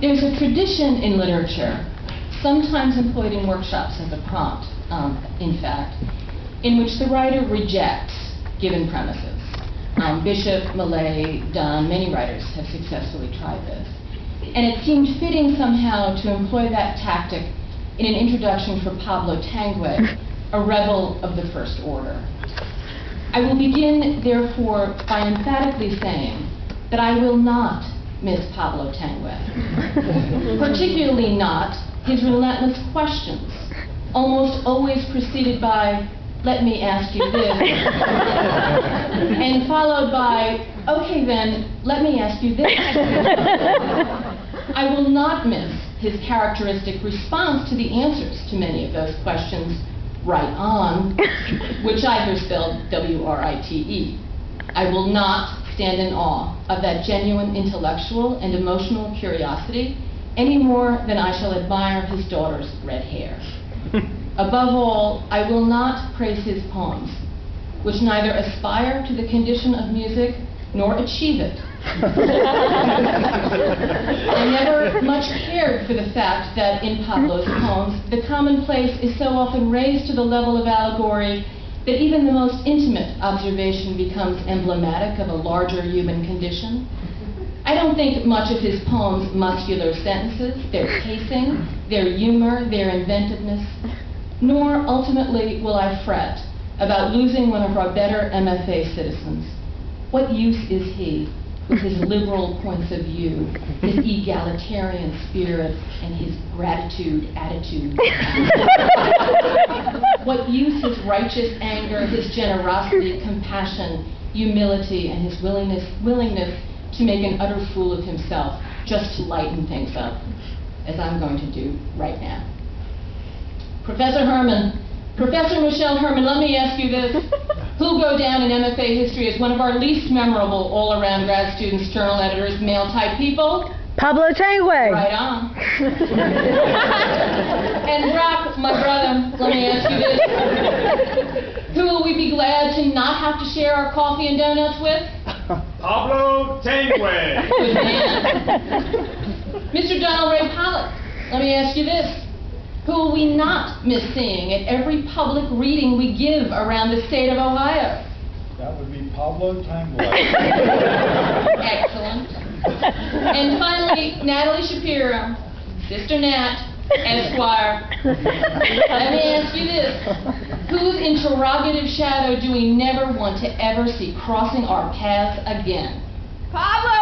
There's a tradition in literature, sometimes employed in workshops as a prompt, in fact, in which the writer rejects given premises. Bishop, Millay, Donne, many writers have successfully tried this. And it seemed fitting somehow to employ that tactic in an introduction for Pablo Tanguay, a rebel of the first order. I will begin, therefore, by emphatically saying that I will not miss Pablo Tanguay, particularly not his relentless questions, almost always preceded by, "Let me ask you this," and followed by, "Okay then, let me ask you this." I will not miss his characteristic response to the answers to many of those questions, "Right on," which I hear spelled W-R-I-T-E. I will not stand in awe of that genuine intellectual and emotional curiosity any more than I shall admire his daughter's red hair. Above all, I will not praise his poems, which neither aspire to the condition of music nor achieve it. I never much cared for the fact that in Pablo's poems, the commonplace is so often raised to the level of allegory that even the most intimate observation becomes emblematic of a larger human condition. I don't think much of his poems' muscular sentences, their pacing, their humor, their inventiveness, nor ultimately will I fret about losing one of our better MFA citizens. What use is he with his liberal points of view, his egalitarian spirit, and his gratitude attitude? What use his righteous anger, his generosity, compassion, humility, and his willingness to make an utter fool of himself just to lighten things up, as I'm going to do right now? Professor Michelle Herman, let me ask you this. Who'll go down in MFA history as one of our least memorable all-around grad students, journal editors, male-type people? Pablo Tanguay. Right on. And Brock, my brother, let me ask you this. Who will we be glad to not have to share our coffee and donuts with? Pablo Tanguay. Good man. Mr. Donald Ray Pollock, let me ask you this. Who will we not miss seeing at every public reading we give around the state of Ohio? That would be Pablo Tanguay. Excellent. And finally, Natalie Shapiro, Sister Nat, Esquire. Let me ask you this. Whose interrogative shadow do we never want to ever see crossing our paths again? Pablo